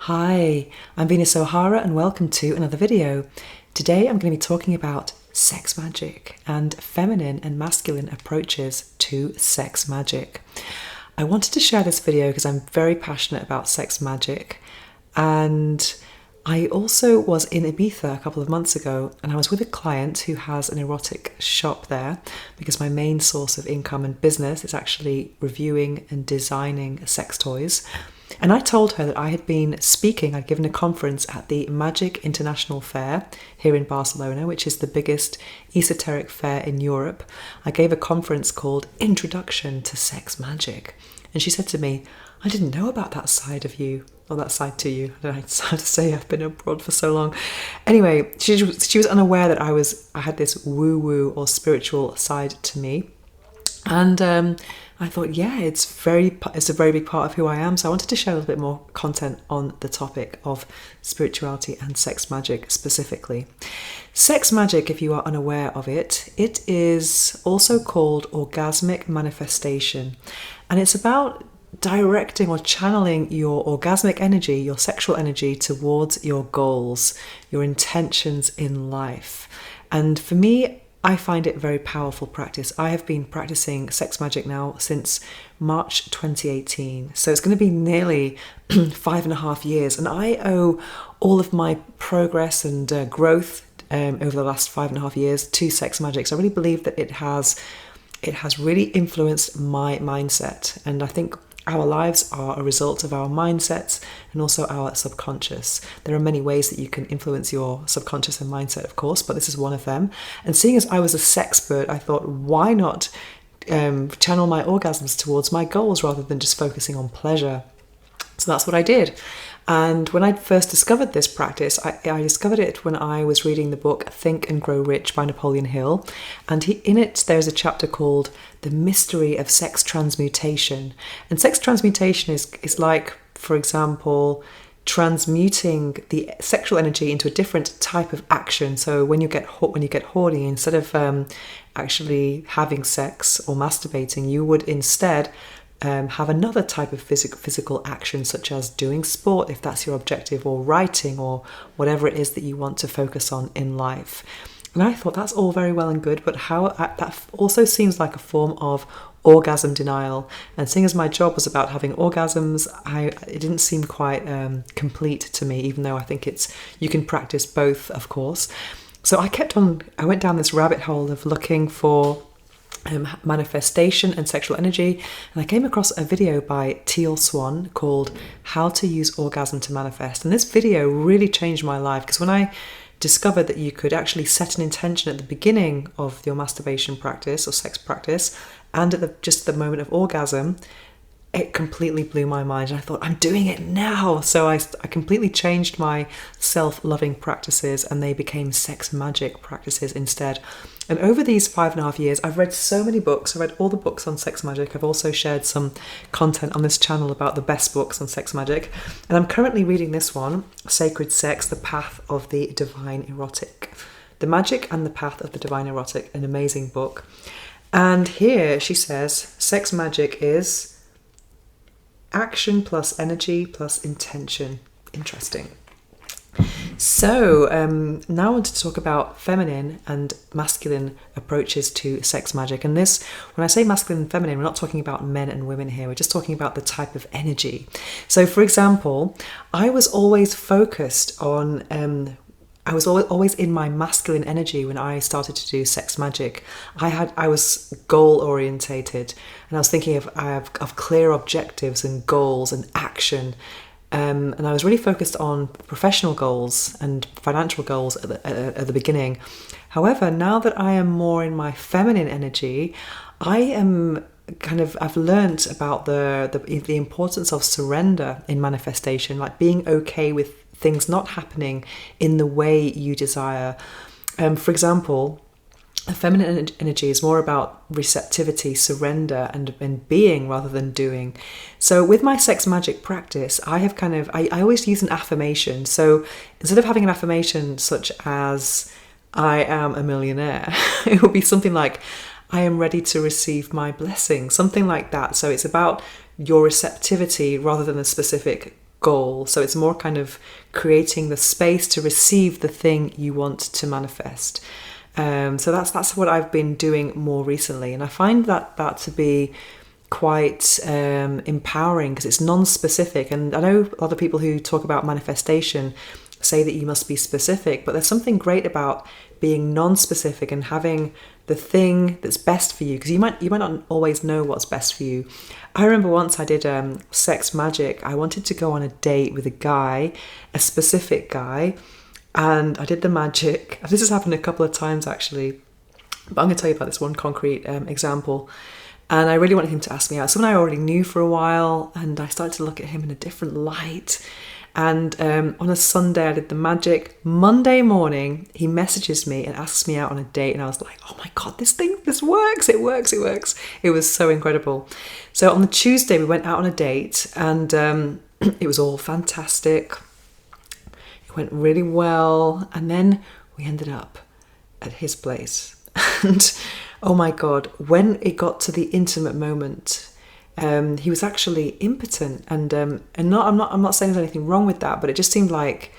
Hi, I'm Venus O'Hara and welcome to another video. Today I'm going to be talking about sex magic and feminine and masculine approaches to sex magic. I wanted to share this video because I'm very passionate about sex magic, and I also was in Ibiza a couple of months ago and I was with a client who has an erotic shop there because my main source of income and business is actually reviewing and designing sex toys. And I told her that I had been speaking, I'd given a conference at the Magic International Fair here in Barcelona, which is the biggest esoteric fair in Europe. I gave a conference called Introduction to Sex Magic. And she said to me, I didn't know about that side of you, or that side to you. I don't know how to say, I've been abroad for so long. Anyway, she was unaware that I had this woo-woo or spiritual side to me. And I thought, yeah, it's a very big part of who I am. So I wanted to share a little bit more content on the topic of spirituality and sex magic specifically. Sex magic, if you are unaware of it, it is also called orgasmic manifestation. And it's about directing or channeling your orgasmic energy, your sexual energy towards your goals, your intentions in life. And for me, I find it a very powerful practice. I have been practicing sex magic now since March 2018. So it's going to be nearly 5.5 years. And I owe all of my progress and growth over the last 5.5 years to sex magic. So I really believe that it has really influenced my mindset. And I think our lives are a result of our mindsets and also our subconscious. There are many ways that you can influence your subconscious and mindset, of course, but this is one of them. And seeing as I was a sexpert, I thought, why not channel my orgasms towards my goals rather than just focusing on pleasure? So that's what I did. And when I first discovered this practice, I discovered it when I was reading the book Think and Grow Rich by Napoleon Hill. And in it, there's a chapter called The Mystery of Sex Transmutation. And sex transmutation is like, for example, transmuting the sexual energy into a different type of action. So when you get horny, instead of actually having sex or masturbating, you would instead have another type of physical action, such as doing sport, if that's your objective, or writing, or whatever it is that you want to focus on in life. And I thought that's all very well and good, but that also seems like a form of orgasm denial. And seeing as my job was about having orgasms, it didn't seem quite complete to me, even though I think you can practice both, of course. So I went down this rabbit hole of looking for manifestation and sexual energy, and I came across a video by Teal Swan called How to Use Orgasm to Manifest. And this video really changed my life, because when I discovered that you could actually set an intention at the beginning of your masturbation practice or sex practice and at just the moment of orgasm, it completely blew my mind. And I thought, I'm doing it now. So I completely changed my self-loving practices, and they became sex magic practices instead. And over these 5.5 years, I've read so many books. I read all the books on sex magic. I've also shared some content on this channel about the best books on sex magic. And I'm currently reading this one, Sacred Sex, The Path of the Divine Erotic. The Magic and the Path of the Divine Erotic, an amazing book. And here she says, sex magic is action plus energy plus intention. Interesting. So now I want to talk about feminine and masculine approaches to sex magic. And this, when I say masculine and feminine, we're not talking about men and women here. We're just talking about the type of energy. So for example, I was always focused on I was always in my masculine energy when I started to do sex magic. I was goal orientated, and I was thinking of clear objectives and goals and action. And I was really focused on professional goals and financial goals at the beginning. However, now that I am more in my feminine energy, I've learned about the importance of surrender in manifestation, like being okay with things not happening in the way you desire. For example, the feminine energy is more about receptivity, surrender, and being rather than doing. So with my sex magic practice, I always use an affirmation. So instead of having an affirmation such as, I am a millionaire, it would be something like, I am ready to receive my blessing, something like that. So it's about your receptivity rather than a specific goal. So it's more kind of creating the space to receive the thing you want to manifest. So that's what I've been doing more recently, and I find that to be quite empowering because it's non-specific. And I know a lot of people who talk about manifestation say that you must be specific, but there's something great about being non-specific and having the thing that's best for you, because you might not always know what's best for you. I remember once I did Sex Magick. I wanted to go on a date with a guy, a specific guy, and I did the magic. This has happened a couple of times actually, but I'm going to tell you about this one concrete example. And I really wanted him to ask me out. Someone I already knew for a while, and I started to look at him in a different light. And on a Sunday, I did the magic. Monday morning, he messages me and asks me out on a date. And I was like, oh my God, this works. It works. It was so incredible. So on the Tuesday, we went out on a date, and it was all fantastic. It went really well. And then we ended up at his place. And oh my God, when it got to the intimate moment, he was actually impotent, and I'm not saying there's anything wrong with that, but it just seemed like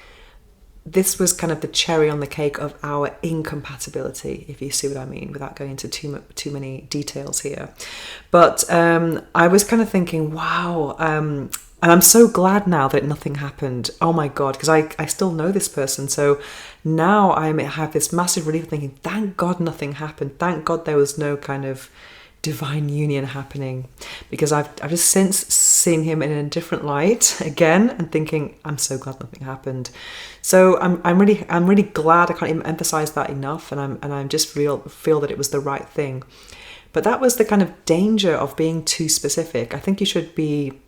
this was kind of the cherry on the cake of our incompatibility, if you see what I mean, without going into too many details here. But I was kind of thinking, wow, and I'm so glad now that nothing happened. Oh my God, because I still know this person. So now I have this massive relief thinking, thank God nothing happened. Thank God there was no kind of divine union happening, because I've just since seen him in a different light again and thinking, I'm so glad nothing happened. So I'm really glad. I can't even emphasize that enough, and I'm just feel that it was the right thing. But that was the kind of danger of being too specific. I think you should be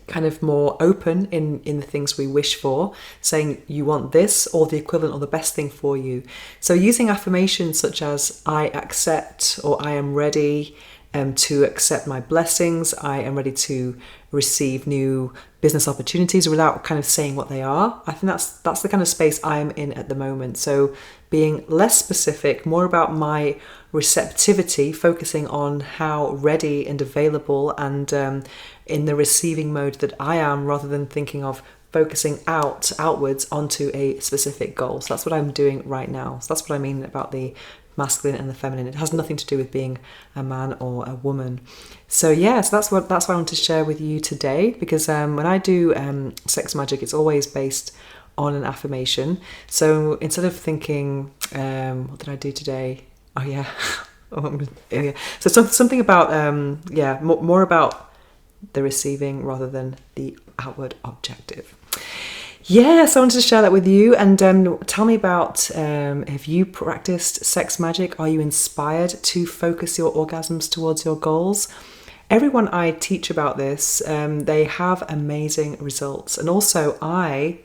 kind of more open in the things we wish for, saying you want this or the equivalent or the best thing for you. So using affirmations such as I accept, or I am ready to accept my blessings, I am ready to receive new business opportunities, without kind of saying what they are. I think that's the kind of space I'm in at the moment. So being less specific, more about my receptivity, focusing on how ready and available and in the receiving mode that I am, rather than thinking of focusing outwards onto a specific goal. So that's what I'm doing right now. So that's what I mean about the masculine and the feminine. It has nothing to do with being a man or a woman. So yeah, so that's what I want to share with you today, because when I do Sex Magick, it's always based on an affirmation. So instead of thinking, what did I do today? Oh yeah. So something about more about the receiving rather than the outward objective. Yes, I wanted to share that with you, and tell me about, have you practiced Sex Magick? Are you inspired to focus your orgasms towards your goals? Everyone I teach about this, they have amazing results. And also I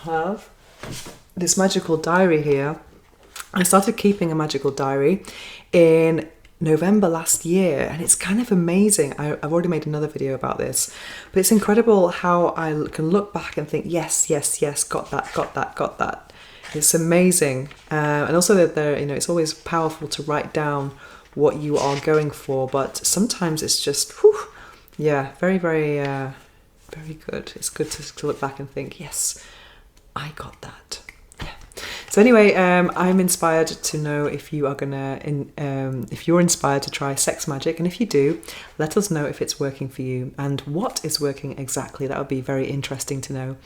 have this magical diary here. I started keeping a magical diary in November last year, and it's kind of amazing. I've already made another video about this, but it's incredible how I can look back and think, yes, got that. It's amazing. And also that it's always powerful to write down what you are going for, but sometimes it's just, very, very, very good. It's good to look back and think, yes, I got that. So anyway, I'm inspired to know if you are if you're inspired to try Sex Magick, and if you do, let us know if it's working for you and what is working exactly. That would be very interesting to know.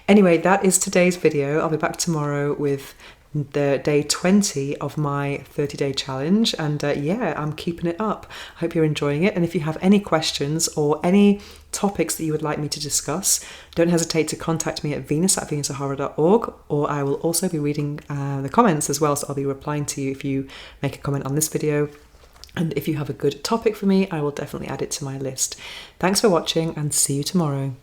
Anyway, that is today's video. I'll be back tomorrow with the day 20 of my 30-day challenge, and I'm keeping it up. I hope you're enjoying it, and if you have any questions or any topics that you would like me to discuss, don't hesitate to contact me at venus@venussahara.org, or I will also be reading the comments as well, so I'll be replying to you if you make a comment on this video. And if you have a good topic for me, I will definitely add it to my list. Thanks for watching, and see you tomorrow.